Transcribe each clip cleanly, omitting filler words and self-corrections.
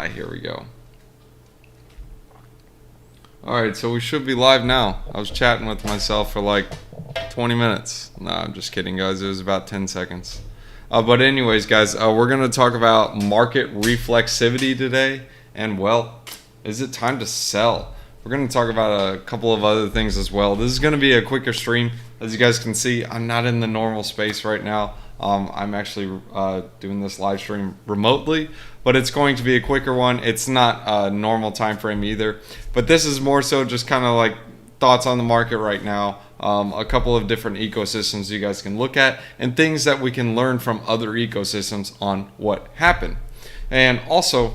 Here we go. Alright, so we should be live now. I was chatting with myself for like 20 minutes. Nah, I'm just kidding, guys. It was about 10 seconds. But anyways, guys, we're going to talk about market reflexivity today. And, well, is it time to sell? We're going to talk about a couple of other things as well. This is going to be a quicker stream. As you guys can see, I'm not in the normal space right now. I'm actually doing this live stream remotely, but it's going to be a quicker one. It's not a normal time frame either, but this is more so just kind of like thoughts on the market right now, a couple of different ecosystems you guys can look at, and things that we can learn from other ecosystems on what happened. And also,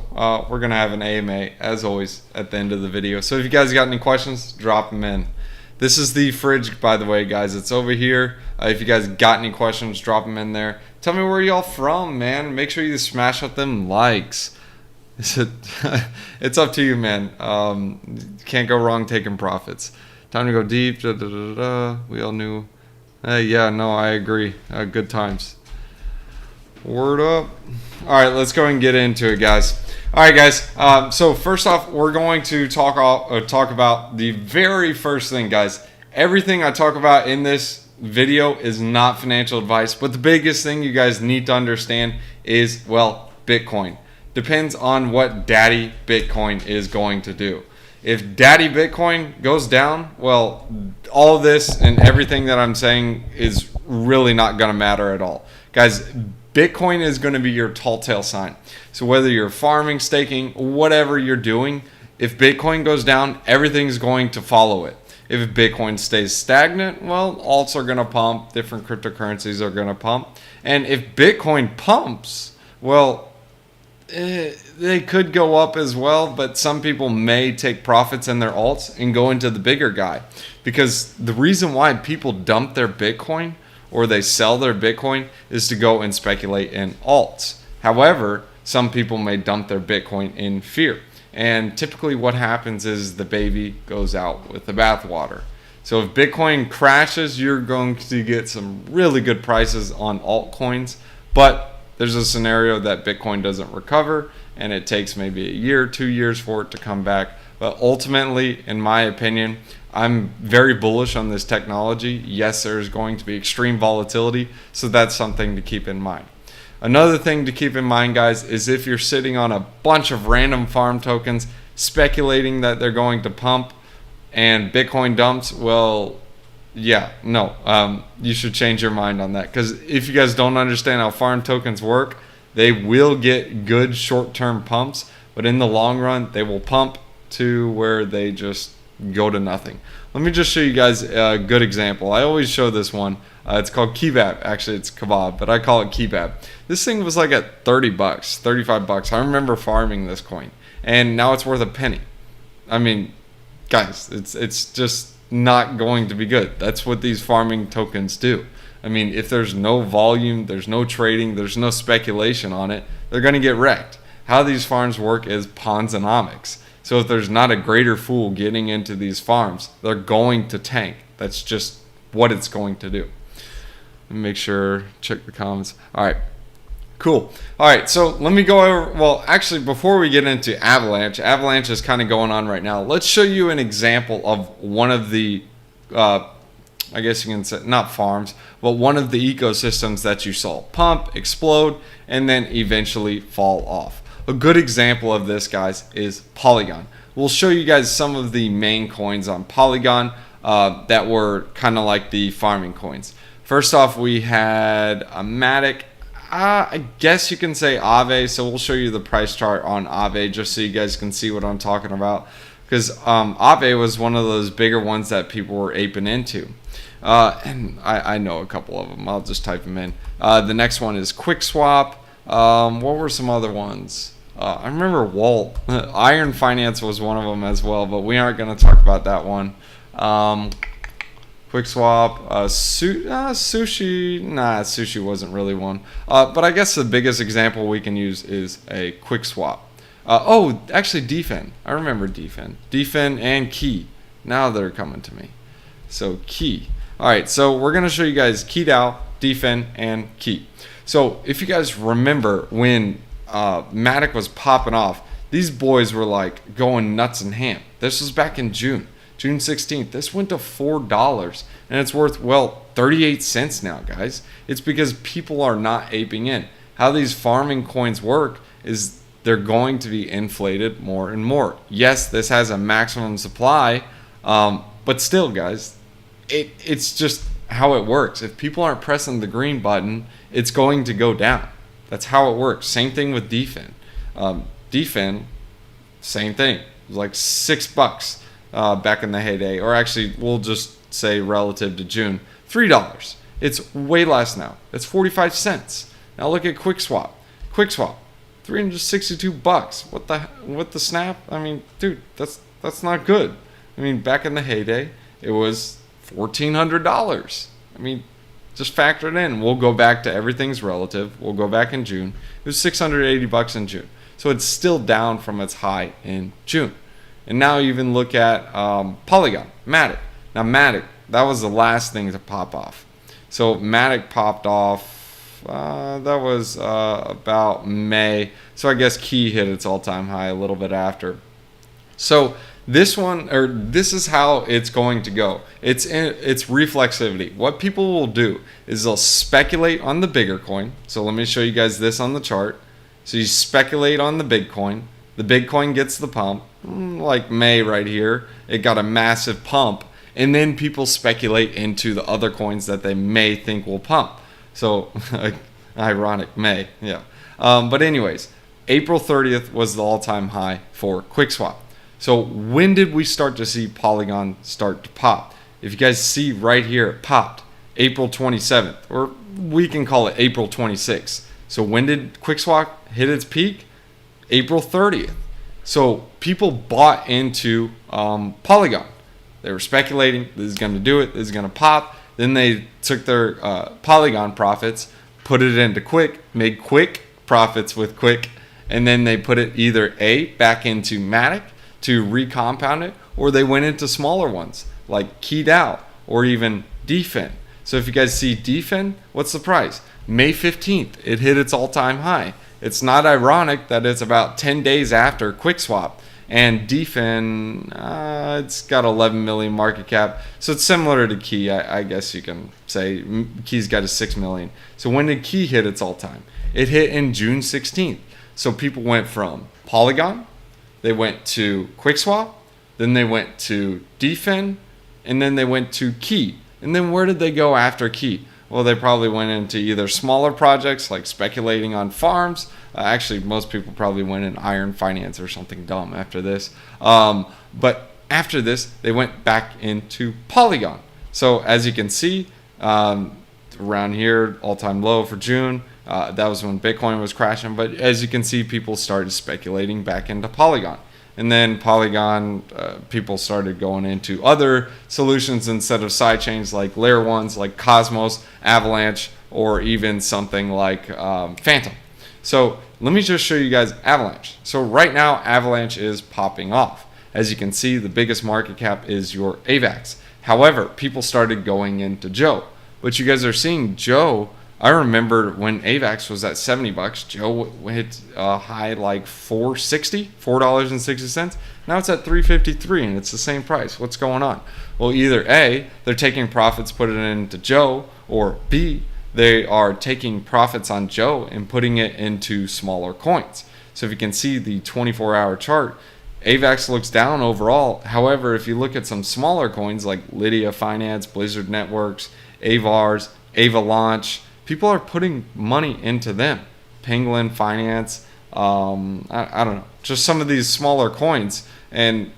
we're going to have an AMA, as always, at the end of the video. So if you guys got any questions, drop them in. This is the fridge, by the way, guys. It's over here. If you guys got any questions, drop them in there. Tell me where y'all from, man. Make sure you smash up them likes. It's up to you, man. Can't go wrong taking profits. Time to go deep. Da, da, da, da. We all knew. Yeah, no, I agree. Good times. Word up. All right, let's go and get into it, guys. All right, guys. So first off, we're going to talk about the very first thing, guys. Everything I talk about in this video is not financial advice, but the biggest thing you guys need to understand is, well, Bitcoin. Depends on what Daddy Bitcoin is going to do. If Daddy Bitcoin goes down, well, all of this and everything that I'm saying is really not going to matter at all. Guys, Bitcoin is going to be your tall tale sign. So whether you're farming, staking, whatever you're doing, if Bitcoin goes down, everything's going to follow it. If Bitcoin stays stagnant, well, alts are going to pump, different cryptocurrencies are going to pump. And if Bitcoin pumps, well, they could go up as well, but some people may take profits in their alts and go into the bigger guy. Because the reason why people dump their Bitcoin or they sell their Bitcoin is to go and speculate in alts. However, some people may dump their Bitcoin in fear. And typically what happens is the baby goes out with the bathwater. So if Bitcoin crashes, you're going to get some really good prices on altcoins. But there's a scenario that Bitcoin doesn't recover and it takes maybe a year, 2 years for it to come back. But ultimately, in my opinion, I'm very bullish on this technology. Yes, there's going to be extreme volatility, so that's something to keep in mind. Another thing to keep in mind, guys, is if you're sitting on a bunch of random farm tokens speculating that they're going to pump and Bitcoin dumps, well, yeah, no, you should change your mind on that. Because if you guys don't understand how farm tokens work, they will get good short-term pumps, but in the long run, they will pump to where they just go to nothing. Let me just show you guys a good example. I always show this one. It's called kebab. Actually, it's kebab, but I call it kebab. This thing was like at 30 bucks, 35 bucks. I remember farming this coin, and now it's worth a penny. I mean, guys, it's just not going to be good. That's what these farming tokens do. I mean, if there's no volume, there's no trading, there's no speculation on it, they're going to get wrecked. How these farms work is Ponzonomics. So if there's not a greater fool getting into these farms, they're going to tank. That's just what it's going to do. Let me make sure, check the comments. All right, cool. All right, so let me go over, well, actually, before we get into Avalanche is kind of going on right now. Let's show you an example of one of the, I guess you can say, not farms, but one of the ecosystems that you saw pump, explode, and then eventually fall off. A good example of this, guys, is Polygon. We'll show you guys some of the main coins on Polygon that were kind of like the farming coins. First off, we had a Matic. I guess you can say Aave. So we'll show you the price chart on Aave just so you guys can see what I'm talking about. Because Aave was one of those bigger ones that people were aping into. And I know a couple of them. I'll just type them in. The next one is QuickSwap. What were some other ones? I remember Walt. Iron Finance was one of them as well, but we aren't going to talk about that one. QuickSwap, Sushi. Nah, Sushi wasn't really one. But I guess the biggest example we can use is a QuickSwap. Oh, actually, DFIN. I remember DFIN. DFIN and Key. Now they're coming to me. So Key. All right, so we're going to show you guys KeyDAO, DFIN, and Key. So if you guys remember when Matic was popping off, these boys were like going nuts and ham. This was back in June 16th. This went to $4 and it's worth, well, 38 cents now, guys. It's because people are not aping in. How these farming coins work is they're going to be inflated more and more. Yes, this has a maximum supply, but still, guys, it's just how it works. If people aren't pressing the green button, it's going to go down. That's how it works. Same thing with DFIN. DFIN, same thing. It was like $6 back in the heyday, or actually, we'll just say relative to June, $3. It's way less now. It's 45 cents. Now look at QuickSwap. QuickSwap, $362. What the snap? I mean, dude, that's not good. I mean, back in the heyday, it was $1,400. I mean, just factor it in. We'll go back to everything's relative. We'll go back in June. It was $680 in June. So it's still down from its high in June. And now even look at Polygon, Matic. Now Matic, that was the last thing to pop off. So Matic popped off, that was about May. So I guess Key hit its all-time high a little bit after. So this is how it's going to go. It's reflexivity. What people will do is they'll speculate on the bigger coin. So let me show you guys this on the chart. So you speculate on the big coin. The big coin gets the pump, like May right here. It got a massive pump. And then people speculate into the other coins that they may think will pump. So ironic, May, yeah. But anyways, April 30th was the all-time high for QuickSwap. So when did we start to see Polygon start to pop? If you guys see right here, it popped April 27th, or we can call it April 26th. So when did QuickSwap hit its peak? April 30th. So people bought into Polygon. They were speculating, this is going to do it, this is going to pop. Then they took their Polygon profits, put it into Quick, made quick profits with Quick, and then they put it either back into Matic to recompound it, or they went into smaller ones like KeyDAO or even DFIN. So if you guys see DFIN, what's the price? May 15th, it hit its all-time high. It's not ironic that it's about 10 days after QuickSwap. And DFIN, it's got 11 million market cap. So it's similar to Key, I guess you can say. Key's got a 6 million. So when did Key hit its all-time? It hit in June 16th. So people went from Polygon, they went to QuickSwap, then they went to DFIN, and then they went to Key. And then where did they go after Key? Well, they probably went into either smaller projects like speculating on farms. Actually, most people probably went in iron finance or something dumb after this. But after this, they went back into Polygon. So as you can see, around here, all-time low for June. That was when Bitcoin was crashing. But as you can see, people started speculating back into Polygon. And then Polygon, people started going into other solutions instead of sidechains like layer ones like Cosmos, Avalanche, or even something like Fantom. So let me just show you guys Avalanche. So right now, Avalanche is popping off. As you can see, the biggest market cap is your Avax. However, people started going into Joe. But you guys are seeing Joe. I remember when Avax was at $70, Joe hit a high like $4.60. Now it's at $3.53 and it's the same price. What's going on? Well, either A, they're taking profits, put it into Joe, or B, they are taking profits on Joe and putting it into smaller coins. So if you can see the 24-hour chart, Avax looks down overall. However, if you look at some smaller coins like Lydia Finance, Blizzard Networks, Avars, Avalanche, people are putting money into them. Penguin Finance, I don't know, just some of these smaller coins. And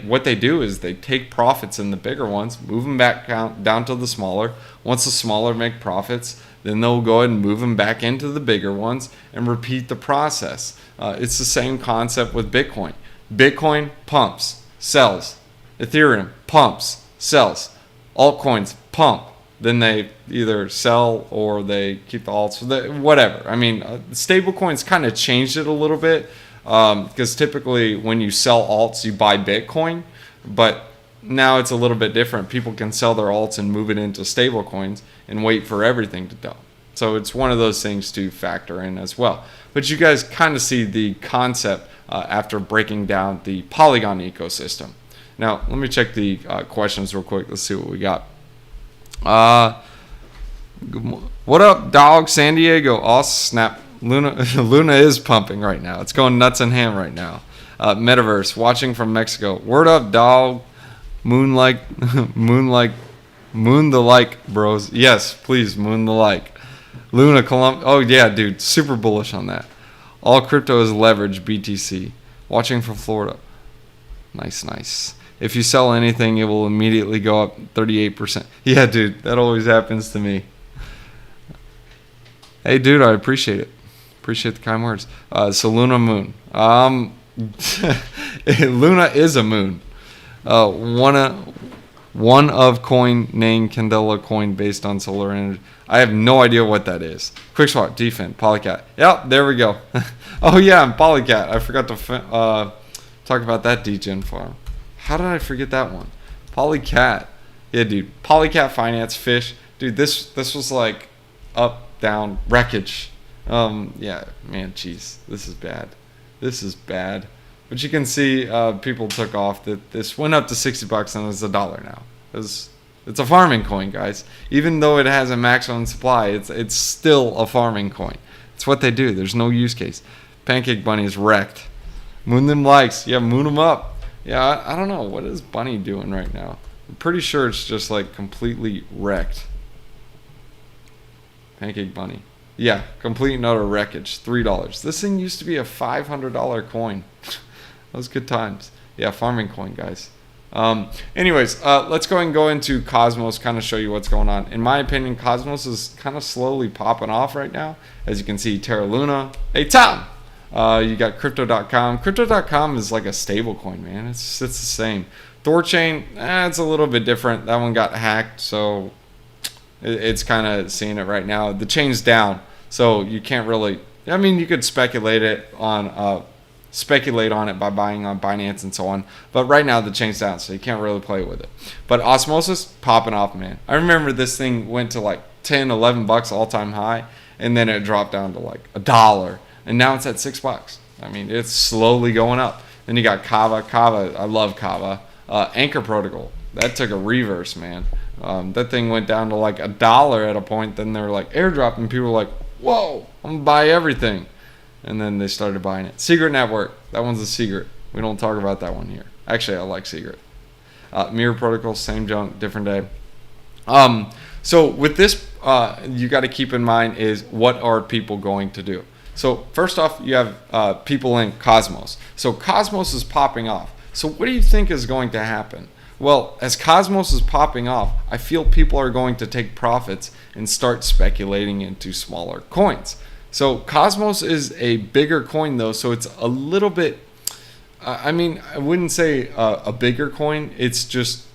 what they do is they take profits in the bigger ones, move them back down to the smaller. Once the smaller make profits, then they'll go ahead and move them back into the bigger ones and repeat the process. It's the same concept with Bitcoin. Bitcoin pumps, sells. Ethereum pumps, sells. Altcoins pump. Then they either sell or they keep the alts, whatever. I mean, stablecoins kind of changed it a little bit because typically when you sell alts, you buy Bitcoin. But now it's a little bit different. People can sell their alts and move it into stablecoins and wait for everything to dump. So it's one of those things to factor in as well. But you guys kind of see the concept after breaking down the Polygon ecosystem. Now, let me check the questions real quick. Let's see what we got. What up, dog? San Diego. Oh, snap. Luna is pumping right now. It's going nuts and ham right now. Metaverse, watching from Mexico. Word up, dog. Moon the like, bros. Yes, please, moon the like. Luna, Columbia. Oh, yeah, dude. Super bullish on that. All crypto is leverage, BTC. Watching from Florida. Nice. If you sell anything, it will immediately go up 38%. Yeah, dude. That always happens to me. Hey, dude, I appreciate it. Appreciate the kind words. So Luna moon. Luna is a moon. One of coin named Candela coin based on solar energy. I have no idea what that is. QuickSwap, Defend, Polycat. Yep, there we go. Oh yeah, I'm Polycat. I forgot to talk about that degen farm. How did I forget that one? Polycat. Yeah, dude. Polycat Finance, Fish. Dude, this was like up, down, wreckage. Yeah, man, jeez. This is bad. But you can see people took off. That this went up to $60 and it's $1 now. It's a farming coin, guys. Even though it has a maximum supply, it's still a farming coin. It's what they do. There's no use case. Pancake Bunny is wrecked. Moon them likes. Yeah, moon them up. Yeah, I don't know. What is Bunny doing right now? I'm pretty sure it's just like completely wrecked. Pancake Bunny. Yeah, complete and utter wreckage. $3. This thing used to be a $500 coin. Those good times. Yeah, farming coin, guys. Anyways, let's go and go into Cosmos, kind of show you what's going on. In my opinion, Cosmos is kind of slowly popping off right now. As you can see, Terra Luna. Hey, Tom! You got Crypto.com. Crypto.com is like a stable coin, man. It's the same. Thorchain, it's a little bit different. That one got hacked, so it's kind of seeing it right now. The chain's down, so you can't really. I mean, you could speculate on it by buying on Binance and so on. But right now the chain's down, so you can't really play with it. But Osmosis popping off, man. I remember this thing went to like $10-11 all-time high, and then it dropped down to like $1, and now it's at $6. I mean, it's slowly going up. Then you got Kava. I love Kava. Anchor Protocol. That took a reverse, man. That thing went down to like $1 at a point. Then they were like airdrop, and people were like, "Whoa, I'm gonna buy everything." And then they started buying it. Secret Network. That one's a secret. We don't talk about that one here. Actually, I like Secret. Mirror Protocol, same junk, different day. So with this, you got to keep in mind is what are people going to do? So first off, you have people in Cosmos. So Cosmos is popping off. So what do you think is going to happen? Well, as Cosmos is popping off, I feel people are going to take profits and start speculating into smaller coins. So Cosmos is a bigger coin though, so it's a little bit, I mean, I wouldn't say a bigger coin. It's just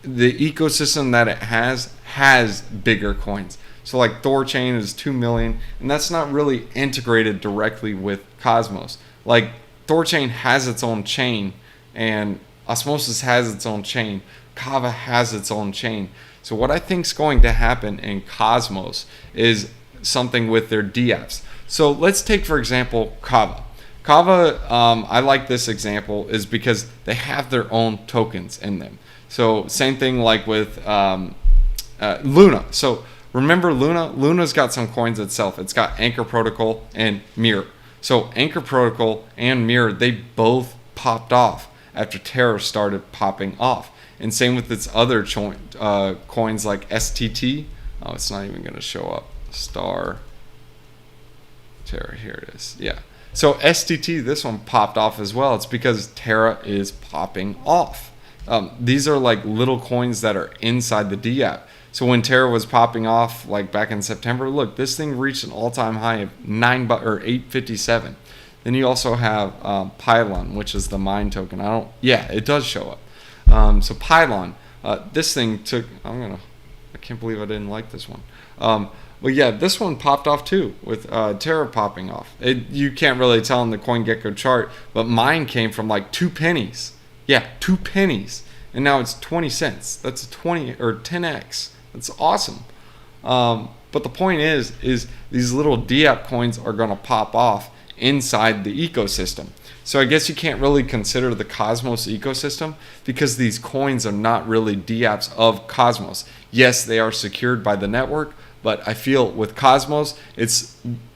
the ecosystem that it has bigger coins. So like Thorchain is 2 million, and that's not really integrated directly with Cosmos. Like Thorchain has its own chain, and Osmosis has its own chain. Kava has its own chain. So what I think is going to happen in Cosmos is something with their dApps. So let's take, for example, Kava. Kava, I like this example is because they have their own tokens in them. So same thing like with Luna. So remember Luna? Luna's got some coins itself. It's got Anchor Protocol and Mirror. So Anchor Protocol and Mirror, they both popped off after Terra started popping off. And same with its other coins like STT. Oh, it's not even going to show up. Star Terra, here it is. Yeah, so STT, this one popped off as well. It's because Terra is popping off. These are like little coins that are inside the dApp. So when Terra was popping off like back in September, look, this thing reached an all-time high of $8.57. Then you also have Pylon, which is the mine token. It does show up. So Pylon, this thing took, I can't believe I didn't like this one. But yeah, this one popped off too with Terra popping off. You can't really tell in the CoinGecko chart, but mine came from like 2 pennies. Yeah, 2 pennies, and now it's 20 cents. That's a 20 or 10x. That's awesome. But the point is these little DApp coins are going to pop off inside the ecosystem. So I guess you can't really consider the Cosmos ecosystem because these coins are not really DApps of Cosmos. Yes, they are secured by the network, but I feel with Cosmos,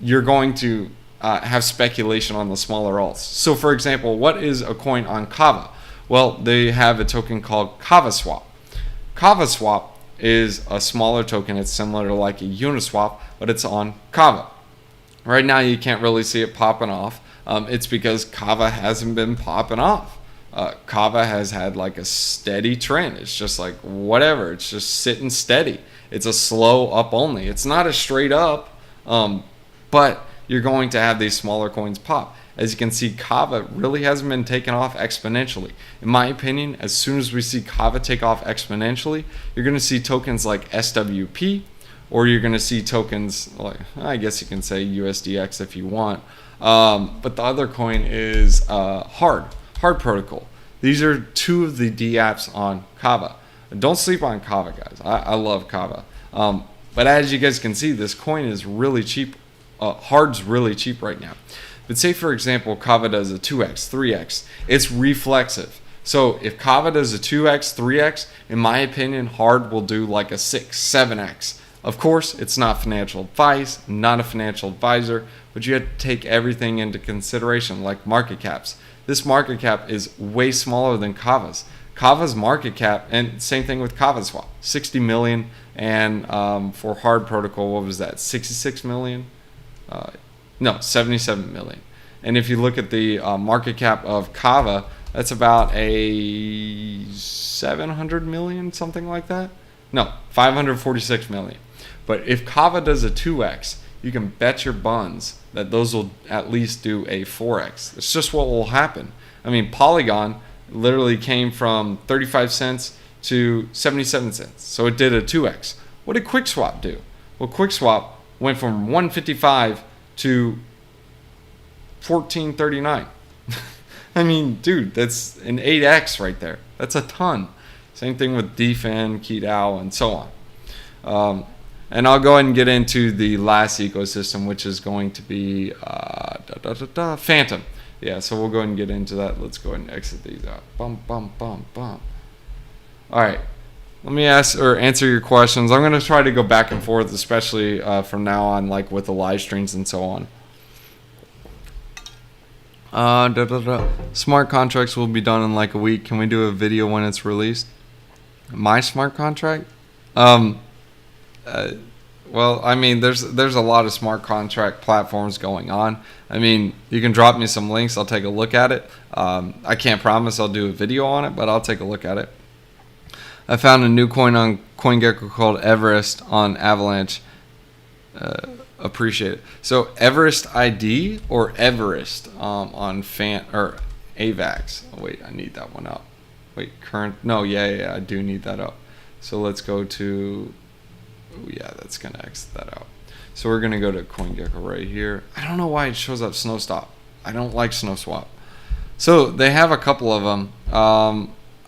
you're going to have speculation on the smaller alts. So for example, what is a coin on Kava? Well, they have a token called KavaSwap. KavaSwap is a smaller token. It's similar to like a Uniswap, but it's on Kava. Right now, you can't really see it popping off. It's because Kava hasn't been popping off. Kava has had like a steady trend. It's just like whatever. It's just sitting steady. It's a slow up only. It's not a straight up, but you're going to have these smaller coins pop. As you can see, Kava really hasn't been taken off exponentially. In my opinion, as soon as we see Kava take off exponentially, you're going to see tokens like SWP, or you're going to see tokens like, I guess you can say USDX if you want. But the other coin is Hard Protocol. These are two of the DApps on Kava. Don't sleep on Kava, guys. I love Kava. But as you guys can see, this coin is really cheap. Hard's really cheap right now. But say, for example, Kava does a 2x, 3x. It's reflexive. So if Kava does a 2x, 3x, in my opinion, Hard will do like a 6, 7x. Of course, it's not financial advice, not a financial advisor, but you have to take everything into consideration, like market caps. This market cap is way smaller than Kava's. Kava's market cap, and same thing with KavaSwap, 60 million, and for Hard Protocol, what was that, 66 million? No, 77 million. And if you look at the market cap of Kava, that's about a 700 million, something like that. No, 546 million. But if Kava does a 2x, you can bet your buns that those will at least do a 4x. It's just what will happen. I mean, Polygon literally came from 35 cents to 77 cents. So it did a 2x. What did QuickSwap do? Well, QuickSwap went from 155 to 1439. I mean, dude, that's an 8x right there. That's a ton. Same thing with DFN, KeyDAO, and so on. And I'll go ahead and get into the last ecosystem, which is going to be Fantom. Yeah, so we'll go ahead and get into that. Let's go ahead and exit these out. All right. Let me answer your questions. I'm going to try to go back and forth, especially from now on, like with the live streams and so on. Smart contracts will be done in like a week. Can we do a video when it's released? My smart contract? Well, I mean, there's a lot of smart contract platforms going on. I mean, you can drop me some links. I'll take a look at it. I can't promise I'll do a video on it, but I'll take a look at it. I found a new coin on CoinGecko called Everest on Avalanche. Appreciate it. So Everest ID or Everest on Avax. Oh, wait, I need that one up. Wait, current. No, yeah, I do need that up. So let's go to. Oh, yeah, that's gonna exit that out. So we're gonna go to CoinGecko right here. I don't know why it shows up Snowstop. I don't like Snowswap. So they have a couple of them.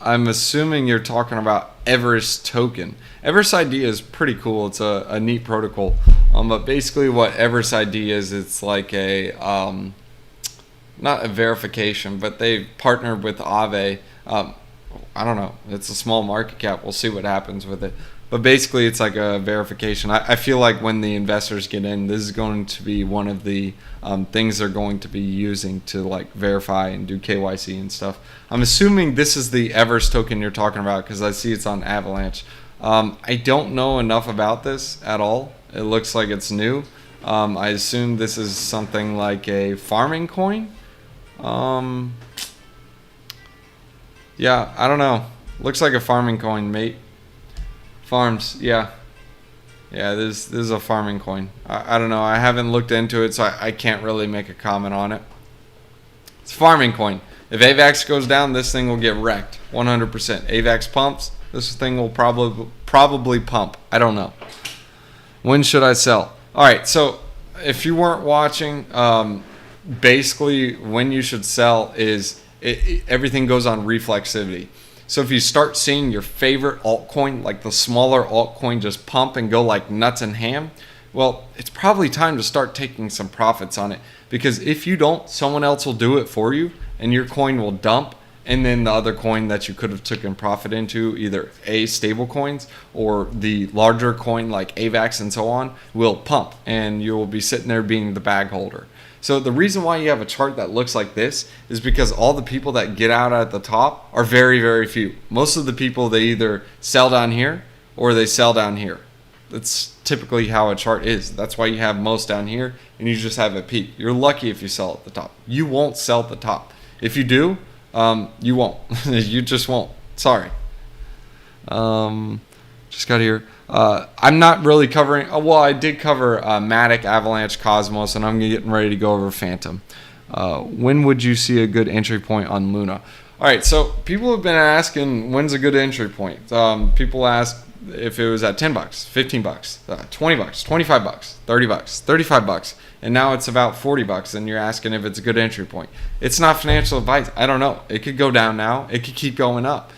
I'm assuming you're talking about Everest token. Everest ID is pretty cool. It's a neat protocol. But basically what Everest ID is, it's like a, not a verification, but they've partnered with Aave. I don't know. It's a small market cap. We'll see what happens with it. But basically it's like a verification. I feel like when the investors get in, this is going to be one of the things they're going to be using to like verify and do KYC and stuff. I'm assuming this is the Everest token you're talking about because I see it's on Avalanche. I don't know enough about this at all. It looks like it's new. I assume this is something like a farming coin. Yeah, I don't know. Looks like a farming coin, mate. Farms, yeah. Yeah, this is a farming coin. I don't know. I haven't looked into it, so I can't really make a comment on it. It's a farming coin. If Avax goes down, this thing will get wrecked. 100%. Avax pumps, this thing will probably pump. I don't know. When should I sell? All right, so if you weren't watching, basically when you should sell is everything goes on reflexivity. So if you start seeing your favorite altcoin, like the smaller altcoin, just pump and go like nuts and ham, Well, it's probably time to start taking some profits on it, because if you don't, someone else will do it for you and your coin will dump, and then the other coin that you could have taken profit into, either stable coins or the larger coin like Avax and so on, will pump, and you will be sitting there being the bag holder. So the reason why you have a chart that looks like this is because all the people that get out at the top are very, very few. Most of the people, they either sell down here or they sell down here. That's typically how a chart is. That's why you have most down here and you just have a peak. You're lucky if you sell at the top. You won't sell at the top. If you do, you won't. You just won't. Sorry. Just got here. I'm not really covering. Well, I did cover Matic, Avalanche, Cosmos, and I'm getting ready to go over Fantom. When would you see a good entry point on Luna? All right, so people have been asking when's a good entry point. People ask if it was at $10, $15, $20, $25, $30, $35, and now it's about $40, and you're asking if it's a good entry point. It's not financial advice. I don't know. It could go down now. It could keep going up.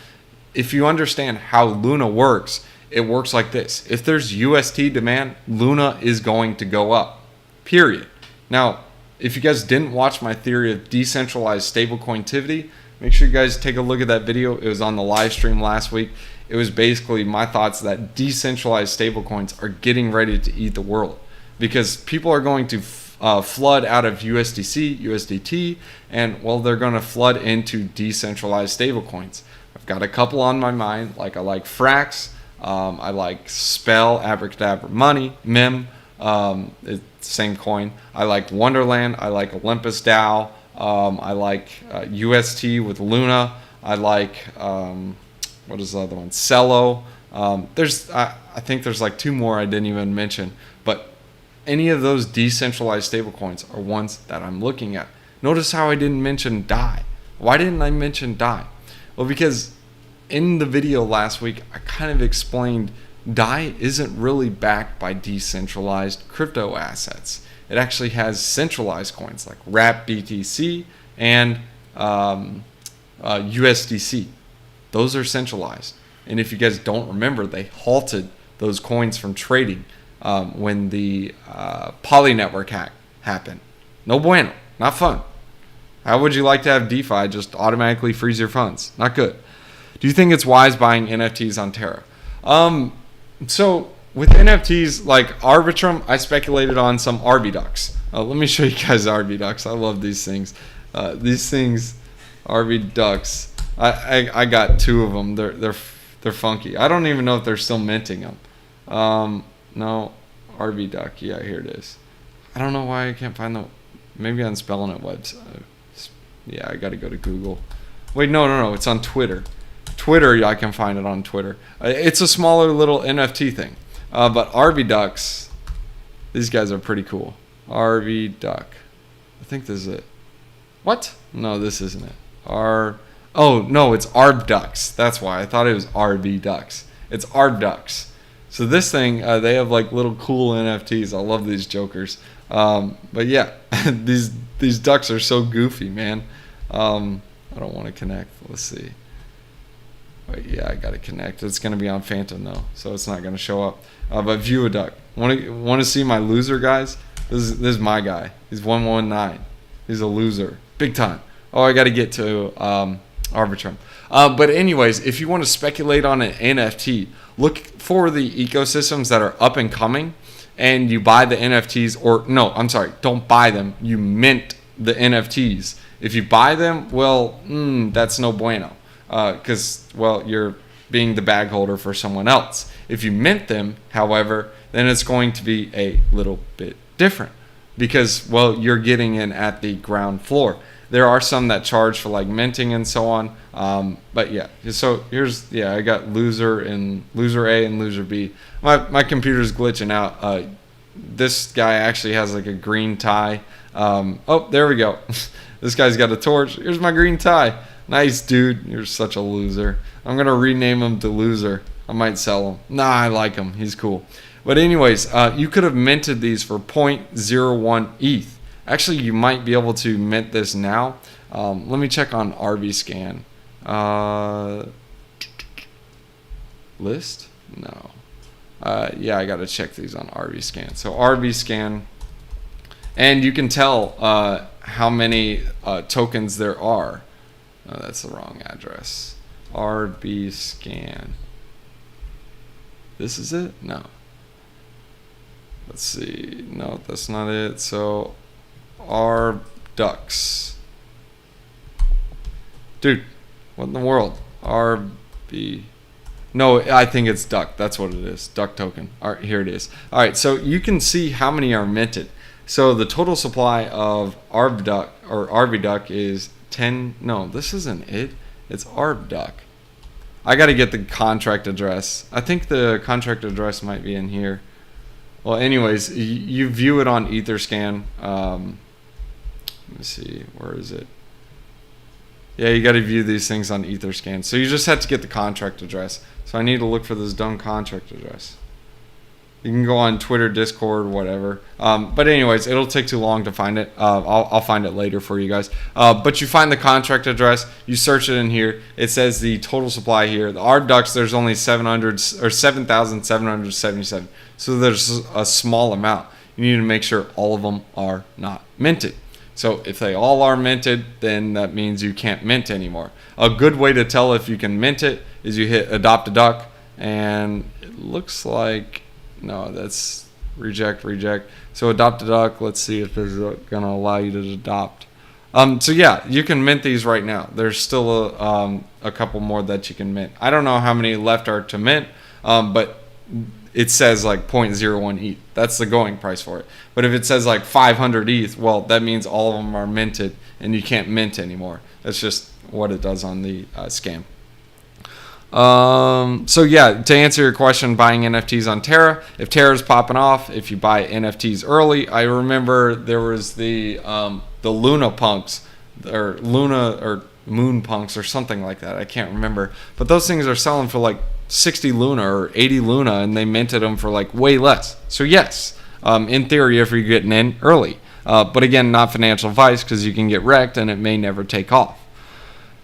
If you understand how Luna works, it works like this. If there's UST demand, Luna is going to go up, period. Now, if you guys didn't watch my theory of decentralized stablecointivity, make sure you guys take a look at that video. It was on the live stream last week. It was basically my thoughts that decentralized stablecoins are getting ready to eat the world, because people are going to flood out of USDC, USDT, and well, they're going to flood into decentralized stablecoins. I've got a couple on my mind. Like I like Frax. I like Spell, Abracadabra Money, Mem, same coin. I like Wonderland. I like Olympus DAO. I like UST with Luna. I like, what is the other one? CELO. I think there's like two more I didn't even mention. But any of those decentralized stablecoins are ones that I'm looking at. Notice how I didn't mention DAI. Why didn't I mention DAI? Well, because in the video last week, I kind of explained DAI isn't really backed by decentralized crypto assets. It actually has centralized coins like Wrap BTC and USDC. Those are centralized. And if you guys don't remember, they halted those coins from trading when the Poly network hack happened. No bueno. Not fun. How would you like to have DeFi just automatically freeze your funds? Not good. Do you think it's wise buying NFTs on Terra? So with NFTs like Arbitrum, I speculated on some RBDucks. Let me show you guys RBDucks. I love these things. These things, RBDucks. I got two of them. They're funky. I don't even know if they're still minting them. No, RBDuck. Yeah, here it is. I don't know why I can't find the. Maybe on Spelling It website. Yeah, I got to go to Google. Wait, no. It's on Twitter. Twitter, I can find it on Twitter. It's a smaller little NFT thing. But RBDucks, these guys are pretty cool. RBDuck. I think this is it. What? No, this isn't it. Oh, no, it's ArbDucks. That's why. I thought it was RBDucks. It's ArbDucks. So this thing, they have like little cool NFTs. I love these jokers. But yeah, these ducks are so goofy, man. I don't want to connect. Let's see. Wait, yeah, I got to connect. It's going to be on Fantom though, so it's not going to show up. But view a duck. Want to see my loser, guys? This is my guy. He's 119. He's a loser, big time. Oh, I got to get to Arbitrum. But anyways, if you want to speculate on an NFT, look for the ecosystems that are up and coming, and you buy the NFTs. Or no, I'm sorry, don't buy them. You mint the NFTs. If you buy them, well, that's no bueno. Because, well, you're being the bag holder for someone else. If you mint them, however, then it's going to be a little bit different. Because, well, you're getting in at the ground floor. There are some that charge for like minting and so on. But yeah, so I got loser A and loser B. My computer's glitching out. This guy actually has like a green tie. Oh, there we go. This guy's got a torch. Here's my green tie. Nice, dude. You're such a loser. I'm going to rename him to Loser. I might sell him. Nah, I like him. He's cool. But anyways, you could have minted these for 0.01 ETH. Actually, you might be able to mint this now. Let me check on RBScan. List? No. Yeah, I got to check these on RVScan. So RVScan, and you can tell how many tokens there are. No, that's the wrong address. RVScan. This is it? No. Let's see. No, that's not it. So RDux. Dude, what in the world? RB. No, I think it's duck. That's what it is. Duck token. All right, here it is. All right, so you can see how many are minted. So the total supply of ArbDuck or RVDuck is 10. No, this isn't it. It's ArbDuck. I got to get the contract address. I think the contract address might be in here. Well, anyways, you view it on Etherscan. Let me see. Where is it? Yeah, you got to view these things on Etherscan. So you just have to get the contract address. So I need to look for this dumb contract address. You can go on Twitter, Discord, whatever. But anyways, it'll take too long to find it. I'll find it later for you guys. But you find the contract address. You search it in here. It says the total supply here. The RDUX, there's only 700 or 7,777. So there's a small amount. You need to make sure all of them are not minted. So if they all are minted, then that means you can't mint anymore. A good way to tell if you can mint it is you hit adopt a duck, and it looks like, no, that's reject. So adopt a duck, let's see if this is going to allow you to adopt. So yeah, you can mint these right now. There's still a couple more that you can mint. I don't know how many left are to mint, but it says like 0.01 ETH. That's the going price for it. But if it says like 500 ETH, well, that means all of them are minted and you can't mint anymore. That's just what it does on the scam. So yeah, to answer your question, buying NFTs on Terra, if Terra's popping off, if you buy NFTs early, I remember there was the Luna punks or Luna or Moon punks or something like that. I can't remember, but those things are selling for like 60 Luna or 80 Luna, and they minted them for like way less. So yes, in theory, if you're getting in early, but again, not financial advice because you can get wrecked and it may never take off.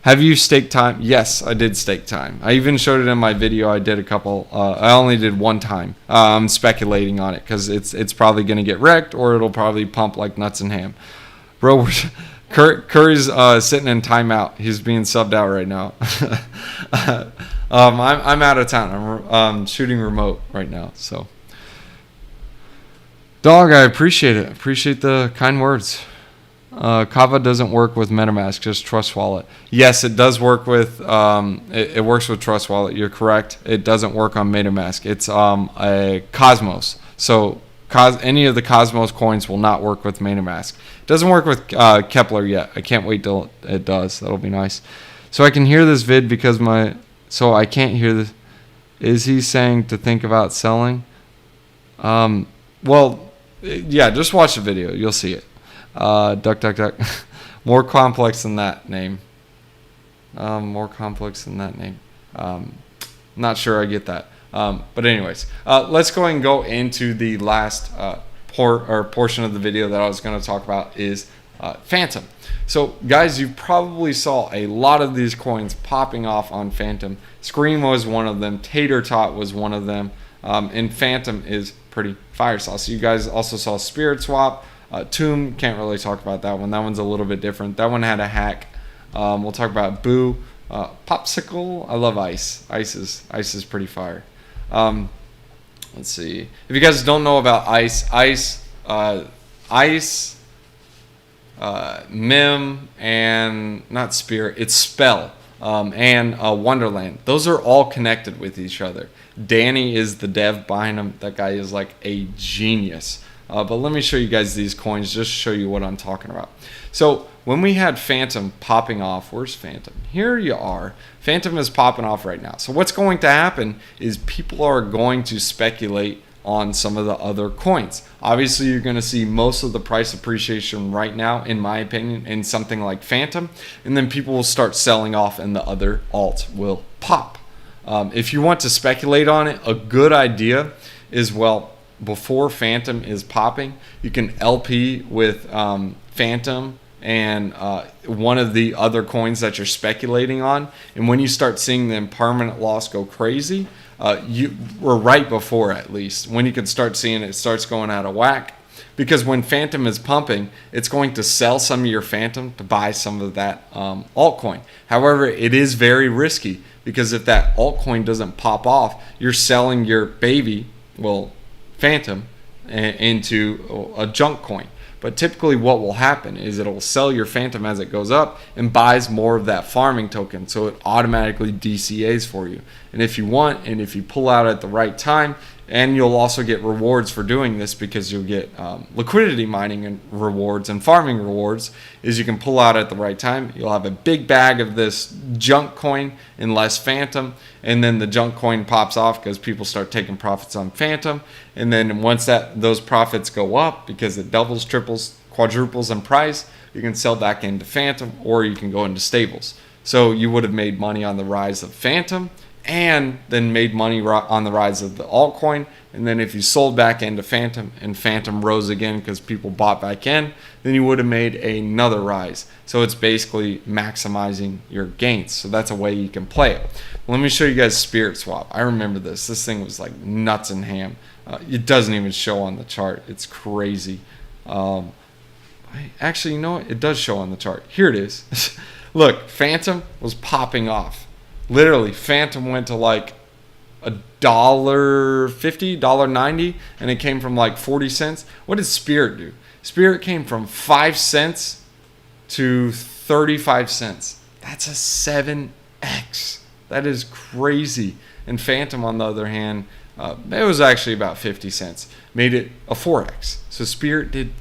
Have you staked time? Yes, I did stake time. I even showed it in my video. I did a couple. I only did one time. I'm speculating on it because it's probably going to get wrecked or it'll probably pump like nuts and ham. Bro, Curry's sitting in timeout. He's being subbed out right now. I'm out of town. I'm shooting remote right now. So, dog, I appreciate it. Appreciate the kind words. Kava doesn't work with MetaMask, just Trust Wallet. Yes, it does work with. It works with Trust Wallet. You're correct. It doesn't work on MetaMask. It's a Cosmos. So any of the Cosmos coins will not work with MetaMask. It doesn't work with Kepler yet. I can't wait till it does. That'll be nice. So I can hear this vid because so I can't hear this. Is he saying to think about selling? Well, yeah, just watch the video. You'll see it. Duck. More complex than that name. More complex than that name. Not sure I get that. But anyways, let's go and go into the last portion of the video that I was going to talk about is Fantom. So guys, you probably saw a lot of these coins popping off on Fantom. Scream was one of them. Tater Tot was one of them. And Fantom is pretty fire sauce. You guys also saw Spirit Swap. Tomb, can't really talk about that one. That one's a little bit different. That one had a hack. We'll talk about Boo. Popsicle. I love Ice. Ice is pretty fire. Let's see. If you guys don't know about Ice, Mim, and not Spirit, it's Spell, and Wonderland. Those are all connected with each other. Danny is the dev behind them. That guy is like a genius. But let me show you guys these coins just to show you what I'm talking about. So when we had Fantom popping off, where's Fantom? Here you are. Fantom is popping off right now. So what's going to happen is people are going to speculate on some of the other coins. Obviously, you're going to see most of the price appreciation right now, in my opinion, in something like Fantom. And then people will start selling off and the other alts will pop. If you want to speculate on it, a good idea is, well, before Fantom is popping, you can LP with Fantom and one of the other coins that you're speculating on. And when you start seeing them permanent loss go crazy, you were right before, at least, when you can start seeing it starts going out of whack. Because when Fantom is pumping, it's going to sell some of your Fantom to buy some of that altcoin. However, it is very risky, because if that altcoin doesn't pop off, you're selling your baby, well, Fantom, into a junk coin. But typically what will happen is it'll sell your Fantom as it goes up and buys more of that farming token, so it automatically DCAs for you. And if you want, and if you pull out at the right time, and you'll also get rewards for doing this, because you'll get liquidity mining and rewards and farming rewards, is you can pull out at the right time. You'll have a big bag of this junk coin and less Fantom, and then the junk coin pops off because people start taking profits on Fantom. And then once those profits go up, because it doubles, triples, quadruples in price, you can sell back into Fantom, or you can go into stables. So you would have made money on the rise of Fantom, and then made money on the rise of the altcoin. And then if you sold back into Fantom and Fantom rose again because people bought back in, then you would have made another rise. So it's basically maximizing your gains. So that's a way you can play it. Let me show you guys Spirit Swap. I remember this. This thing was like nuts and ham. It doesn't even show on the chart. It's crazy. Actually, you know what? It does show on the chart. Here it is. Look, Fantom was popping off. Literally, Fantom went to like $1.50, $1.90, and it came from like 40 cents. What did Spirit do? Spirit came from 5 cents to 35 cents. That's a 7x. That is crazy. And Fantom, on the other hand, it was actually about 50 cents. Made it a 4x. So Spirit did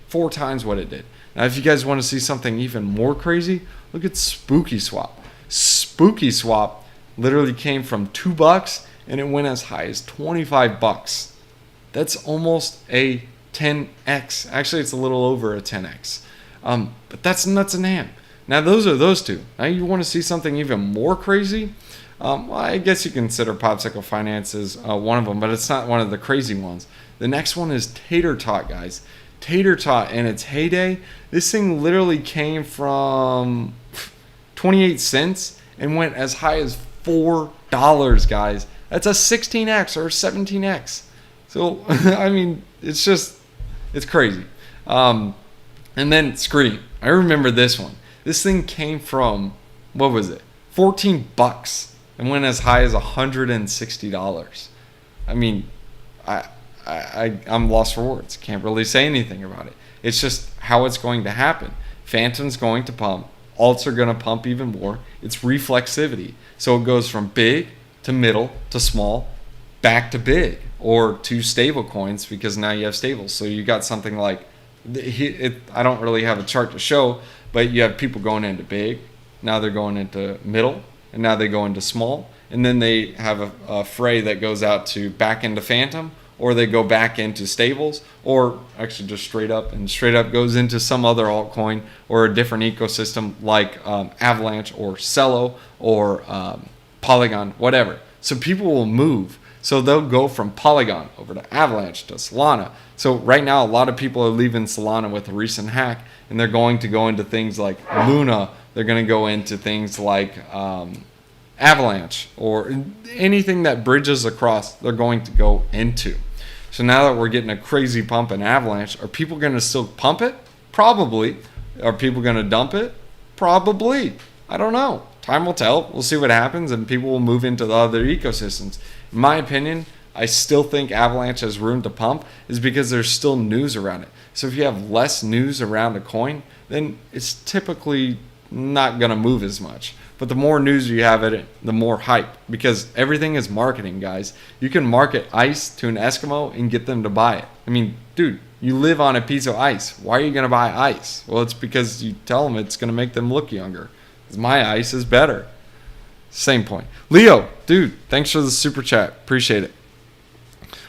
4 times what it did. Now, if you guys want to see something even more crazy, look at Spooky Swap. Spooky Swap literally came from $2 and it went as high as $25. That's almost a 10x. Actually, it's a little over a 10x. But that's nuts and ham. Now, those are those two. Now, you want to see something even more crazy? Well, I guess you consider Popsicle Finance as one of them, but it's not one of the crazy ones. The next one is Tater Tot, guys. Tater Tot, in its heyday, this thing literally came from 28 cents and went as high as $4, guys. That's a 16x or 17x. So, I mean, it's crazy. And then Scream. I remember this one. This thing came from, what was it? $14 and went as high as $160. I mean, I'm lost for words. Can't really say anything about it. It's just how it's going to happen. Fantom's going to pump. Alts are going to pump even more. It's reflexivity. So it goes from big to middle to small, back to big, or to stable coins, because now you have stables. So you got something like, I don't really have a chart to show, but you have people going into big, now they're going into middle, and now they go into small, and then they have a fray that goes out to back into Fantom, or they go back into stables, or actually just straight up goes into some other altcoin or a different ecosystem like Avalanche or CELO or Polygon, whatever. So people will move. So they'll go from Polygon over to Avalanche to Solana. So right now, a lot of people are leaving Solana with a recent hack, and they're going to go into things like Luna. They're going to go into things like Avalanche, or anything that bridges across, they're going to go into. So now that we're getting a crazy pump in Avalanche, are people going to still pump it? Probably. Are people going to dump it? Probably. I don't know. Time will tell. We'll see what happens, and people will move into the other ecosystems. In my opinion, I still think Avalanche has room to pump, is because there's still news around it. So if you have less news around a coin, then it's typically not going to move as much. But the more news you have it, the more hype, because everything is marketing, guys. You can market ice to an Eskimo and get them to buy it. I mean, dude, you live on a piece of ice. Why are you going to buy ice? Well, it's because you tell them it's going to make them look younger. Because my ice is better. Same point. Leo, dude, thanks for the super chat. Appreciate it.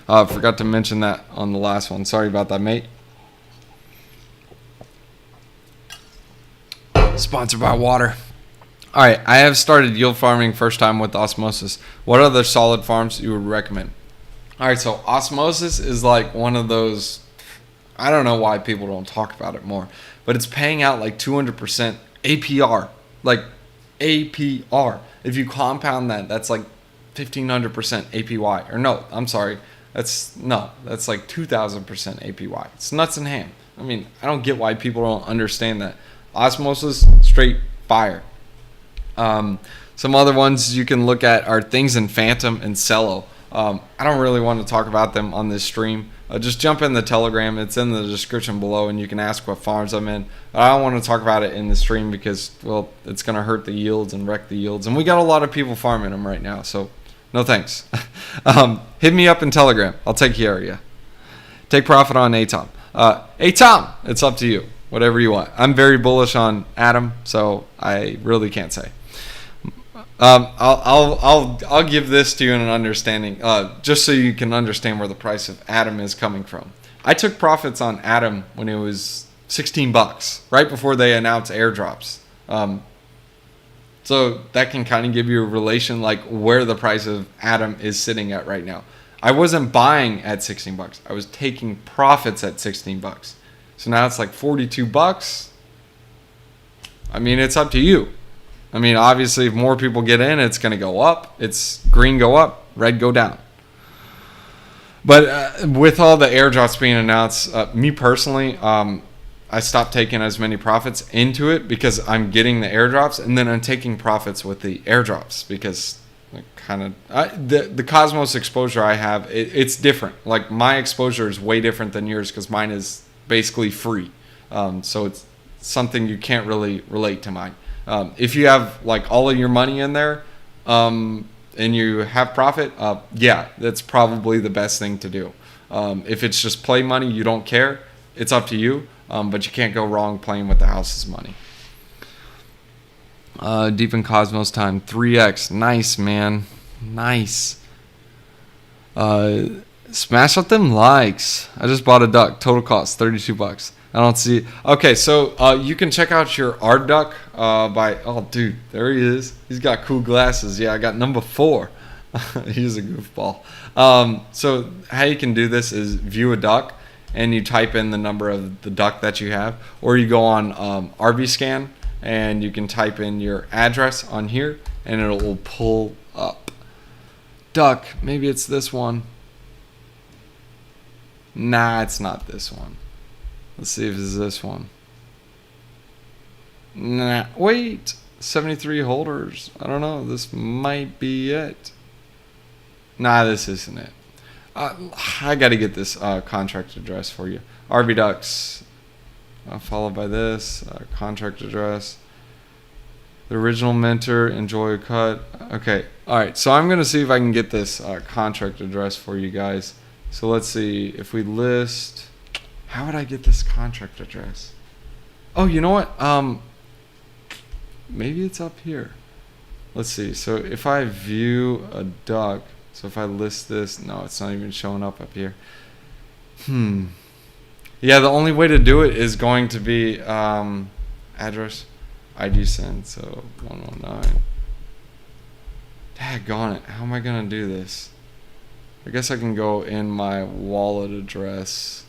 Forgot to mention that on the last one. Sorry about that, mate. Sponsored by water. All right, I have started yield farming first time with Osmosis. What other solid farms you would recommend? All right, so Osmosis is like one of those, I don't know why people don't talk about it more, but it's paying out like 200% APR, like APR. If you compound that, that's like 1,500% APY. Or no, I'm sorry. That's like 2,000% APY. It's nuts and ham. I mean, I don't get why people don't understand that. Osmosis, straight fire. Some other ones you can look at are things in Fantom and CELO. I don't really want to talk about them on this stream. Just jump in the Telegram. It's in the description below, and you can ask what farms I'm in. I don't want to talk about it in the stream because, well, it's going to hurt the yields and wreck the yields. And we got a lot of people farming them right now, so no thanks. Hit me up in Telegram. I'll take care of you. Take profit on Atom. Atom, it's up to you. Whatever you want. I'm very bullish on Atom, so I really can't say. I'll give this to you in an understanding, just so you can understand where the price of Atom is coming from. I took profits on Atom when it was $16, right before they announced airdrops. So that can kind of give you a relation, like where the price of Atom is sitting at right now. I wasn't buying at $16. I was taking profits at $16. So now it's like $42. I mean, it's up to you. I mean, obviously, if more people get in, it's going to go up. It's green go up, red go down. But with all the airdrops being announced, me personally, I stopped taking as many profits into it because I'm getting the airdrops, and then I'm taking profits with the airdrops because the Cosmos exposure I have, it's different. Like my exposure is way different than yours because mine is basically free. So it's something you can't really relate to mine. If you have like all of your money in there and you have profit, yeah, that's probably the best thing to do. If it's just play money, you don't care, it's up to you, but you can't go wrong playing with the house's money. Deep in Cosmos time, 3x, nice, man, nice. Smash up them likes. I just bought a duck, total cost $32. I don't see. Okay, so you can check out your Arduck by. Oh, dude, there he is. He's got cool glasses. Yeah, I got number 4. He's a goofball. So how you can do this is view a duck, and you type in the number of the duck that you have, or you go on RVScan, and you can type in your address on here, and it will pull up. Duck. Maybe it's this one. Nah, it's not this one. Let's see if it's this one. Nah, wait. 73 holders. I don't know. This might be it. Nah, this isn't it. I got to get this contract address for you. RV Ducks. Followed by this. Contract address. The original mentor. Enjoy a cut. Okay. All right. So I'm going to see if I can get this contract address for you guys. So let's see. If we list... How would I get this contract address? Oh, you know what? Maybe it's up here. Let's see. So if I view a duck, so if I list this, no, it's not even showing up here. Yeah, the only way to do it is going to be address ID send. So 119. Daggone it. How am I going to do this? I guess I can go in my wallet address.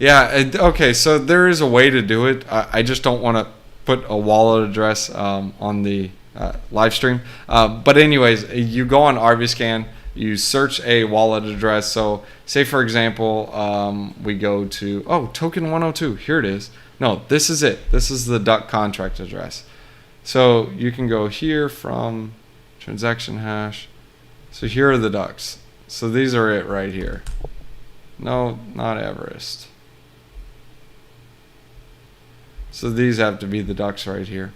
Yeah, okay, so there is a way to do it. I just don't want to put a wallet address on the live stream. But anyways, you go on RVScan, you search a wallet address. So say, for example, we go to, token 102. Here it is. No, this is it. This is the duck contract address. So you can go here from transaction hash. So here are the ducks. So these are it right here. No, not Everest. So these have to be the ducks right here.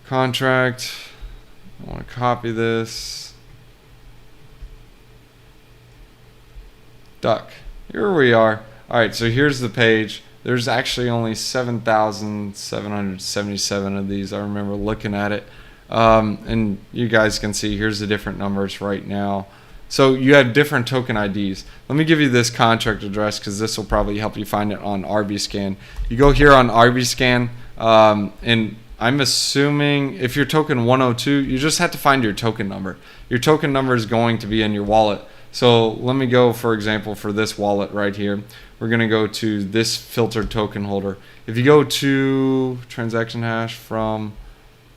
Contract. I want to copy this. Duck. Here we are. All right, so here's the page. There's actually only 7,777 of these. I remember looking at it. And you guys can see here's the different numbers right now. So you have different token IDs. Let me give you this contract address because this will probably help you find it on RVScan. You go here on RVScan, and I'm assuming if you're token 102, you just have to find your token number. Your token number is going to be in your wallet. So let me go, for example, for this wallet right here. We're going to go to this filtered token holder. If you go to transaction hash from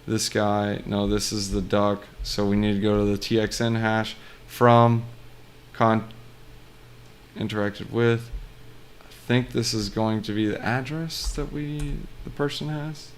This guy, no, this is the duck. So we need to go to the TXN hash from interacted with. I think this is going to be the address that the person has.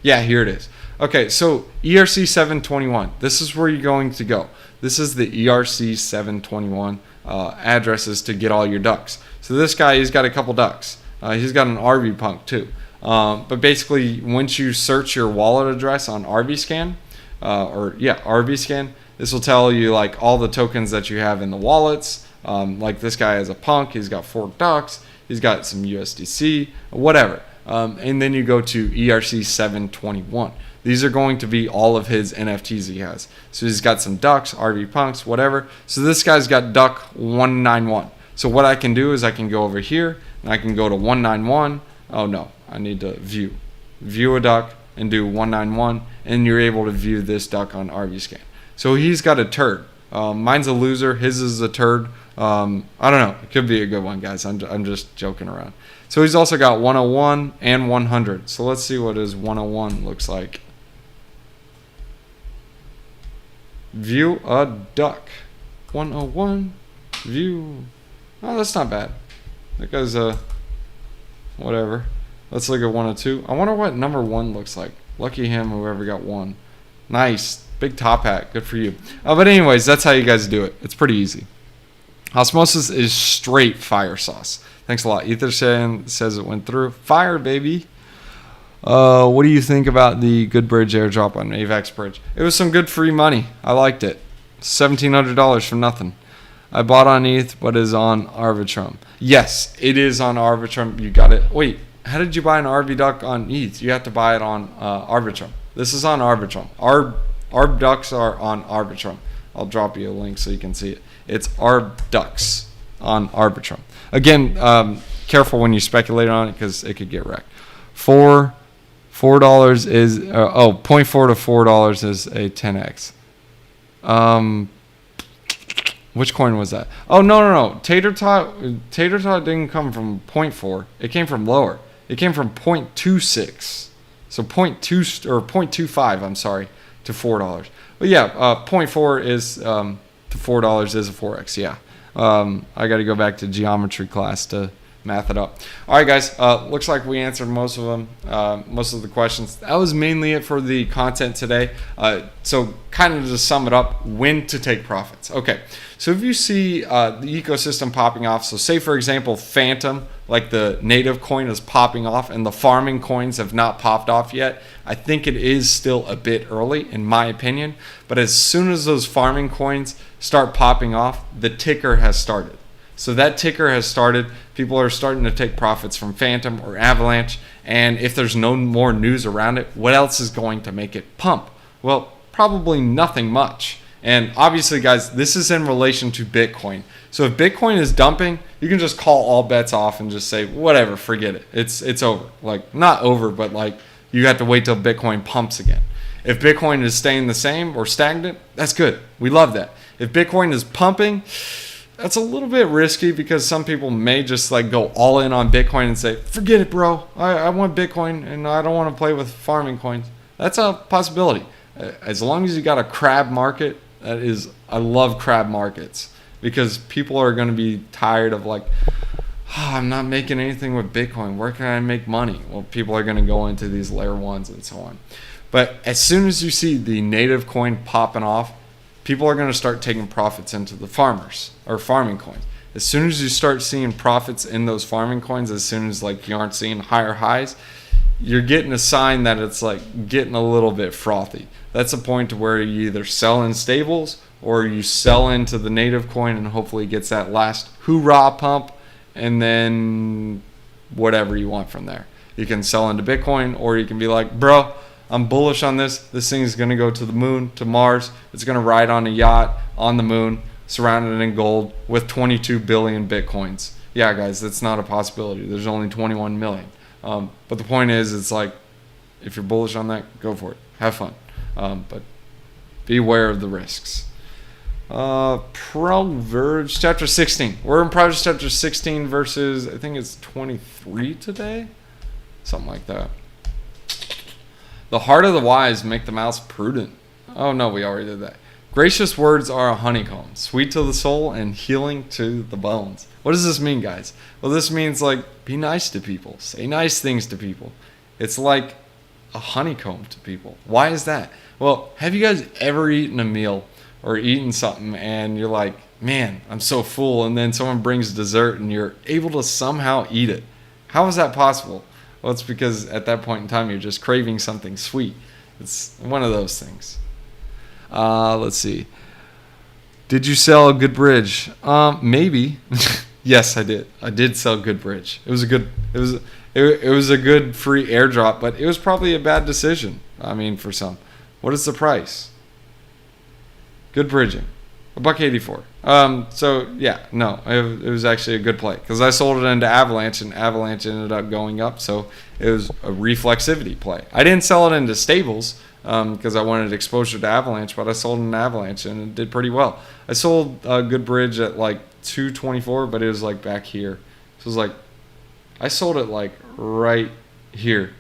Yeah, here it is. Okay, so ERC 721. This is where you're going to go. This is the ERC 721 addresses to get all your ducks. So this guy, he's got a couple ducks. He's got an RV punk too. But basically, once you search your wallet address on RVScan, RVScan, this will tell you like all the tokens that you have in the wallets. Like this guy has a punk, he's got 4 ducks, he's got some USDC, whatever. And then you go to ERC 721. These are going to be all of his NFTs he has. So he's got some ducks, RV punks, whatever. So this guy's got duck 191. So what I can do is I can go over here and I can go to 191. Oh no, I need to view a duck and do 191, and you're able to view this duck on RVScan. So he's got a turd. Mine's a loser. His is a turd. I don't know. It could be a good one, guys. I'm just joking around. So he's also got 101 and 100. So let's see what his 101 looks like. View a duck. 101. View. Oh, that's not bad. That guy's whatever. Let's look at 102. I wonder what number 1 looks like. Lucky him, whoever got 1. Nice. Big top hat. Good for you. But anyways, that's how you guys do it. It's pretty easy. Osmosis is straight fire sauce. Thanks a lot. Ether says it went through. Fire, baby. What do you think about the good bridge airdrop on Avax bridge? It was some good free money. I liked it. $1,700 for nothing. I bought on ETH, but is on Arbitrum. Yes, it is on Arbitrum. You got it. Wait, how did you buy an RV duck on ETH? You have to buy it on Arbitrum. This is on Arbitrum. Arb ducks are on Arbitrum. I'll drop you a link so you can see it. It's Arb ducks on Arbitrum. Again, careful when you speculate on it because it could get wrecked. $4 is 0.4 to $4 is a 10x. Which coin was that? Oh no. Tater tot didn't come from 0.4. It came from lower. It came from 0.26. So 0.2 or 0.25. I'm sorry, to $4. But yeah, 0.4 is to $4 is a 4x. Yeah. I got to go back to geometry class to math it up. All right, guys. Looks like we answered most of them, most of the questions. That was mainly it for the content today. So kind of to sum it up, when to take profits. Okay. So if you see the ecosystem popping off, so say for example, Fantom, like the native coin is popping off and the farming coins have not popped off yet, I think it is still a bit early in my opinion. But as soon as those farming coins start popping off, the ticker has started. So that ticker has started. People are starting to take profits from Fantom or Avalanche. And if there's no more news around it, what else is going to make it pump? Well, probably nothing much. And obviously, guys, this is in relation to Bitcoin. So if Bitcoin is dumping, you can just call all bets off and just say, whatever, forget it. It's over. Like, not over, but like you have to wait till Bitcoin pumps again. If Bitcoin is staying the same or stagnant, that's good. We love that. If Bitcoin is pumping, that's a little bit risky because some people may just like go all in on Bitcoin and say, forget it, bro. I want Bitcoin and I don't want to play with farming coins. That's a possibility. As long as you got a crab market, I love crab markets because people are going to be tired of like, I'm not making anything with Bitcoin. Where can I make money? Well, people are going to go into these layer ones and so on. But as soon as you see the native coin popping off, people are going to start taking profits into the farmers or farming coins. As soon as you start seeing profits in those farming coins, as soon as like you aren't seeing higher highs, you're getting a sign that it's like getting a little bit frothy. That's a point to where you either sell in stables or you sell into the native coin and hopefully it gets that last hoorah pump and then whatever you want from there. You can sell into Bitcoin or you can be like, bro, I'm bullish on this. This thing is going to go to the moon, to Mars. It's going to ride on a yacht on the moon, surrounded in gold with 22 billion Bitcoins. Yeah, guys, that's not a possibility. There's only 21 million. But the point is, it's like, if you're bullish on that, go for it. Have fun. But beware of the risks. Proverbs chapter 16. We're in Proverbs chapter 16 verses, I think it's 23 today. Something like that. The heart of the wise make the mouth prudent. Oh no, we already did that. Gracious words are a honeycomb, sweet to the soul and healing to the bones. What does this mean, guys? Well, this means like be nice to people, say nice things to people. It's like a honeycomb to people. Why is that? Well, have you guys ever eaten a meal or eaten something and you're like, man, I'm so full, and then someone brings dessert and you're able to somehow eat it? How is that possible? Well, it's because at that point in time you're just craving something sweet. It's one of those things. Let's see. Did you sell a good bridge? Maybe. Yes, I did. I did sell good bridge. It was a good. It was a good free airdrop, but it was probably a bad decision. I mean, for some. What is the price? Good bridging, $1.84. So yeah, no, it was actually a good play because I sold it into Avalanche, and Avalanche ended up going up. So it was a reflexivity play. I didn't sell it into stables because I wanted exposure to Avalanche, but I sold an Avalanche and it did pretty well. I sold a good bridge at like 224, but it was like back here. So it was like I sold it like right here,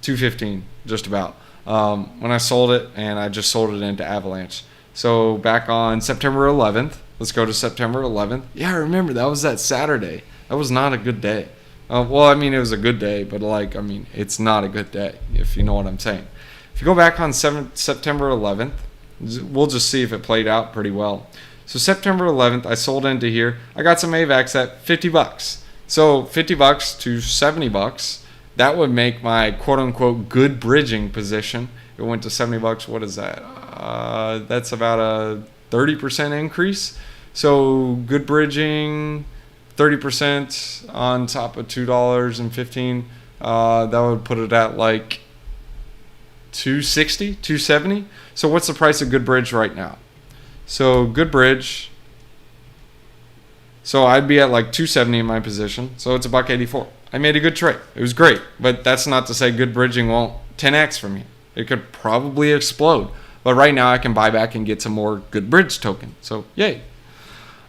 215, just about. When I sold it, and I just sold it into Avalanche. So back on September 11th, let's go to September 11th. Yeah, I remember that was that Saturday. That was not a good day. Well, I mean, it was a good day, but like, I mean, it's not a good day, if you know what I'm saying. If you go back on September 11th, we'll just see if it played out pretty well. So September 11th, I sold into here. I got some Avax at $50. So $50 to $70, that would make my quote-unquote good bridging position. It went to $70. What is that? That's about a 30% increase. So good bridging, 30% on top of $2.15. That would put it at like 260, 270. So what's the price of good bridge right now? So good bridge. So I'd be at like 270 in my position. So it's $1.84. I made a good trade. It was great, but that's not to say good bridging won't 10x for me. It could probably explode. But right now I can buy back and get some more good bridge token. So yay.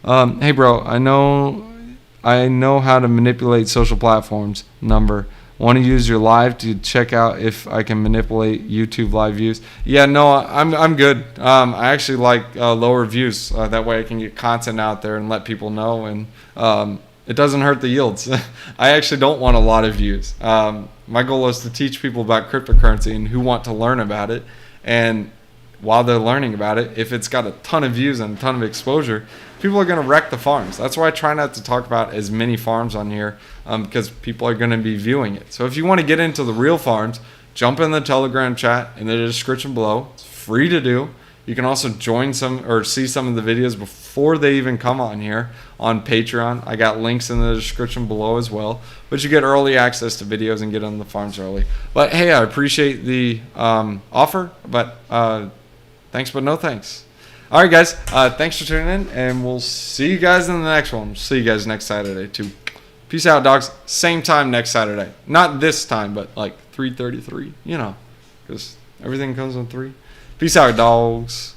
Hey bro, I know how to manipulate social platforms. Number. Want to use your live to check out if I can manipulate YouTube live views? Yeah, no, I'm good. I actually like lower views. That way I can get content out there and let people know, and it doesn't hurt the yields. I actually don't want a lot of views. My goal is to teach people about cryptocurrency and who want to learn about it. And while they're learning about it, if it's got a ton of views and a ton of exposure, people are going to wreck the farms. That's why I try not to talk about as many farms on here, because people are going to be viewing it. So if you want to get into the real farms, jump in the Telegram chat in the description below. It's free to do. You can also join some or see some of the videos before they even come on here on Patreon. I got links in the description below as well. But you get early access to videos and get on the farms early. But hey, I appreciate the offer, but thanks but no thanks. All right, guys. Thanks for tuning in, and we'll see you guys in the next one. See you guys next Saturday, too. Peace out, dogs. Same time next Saturday. Not this time, but like 3:33, you know, because everything comes on 3. Peace out, dogs.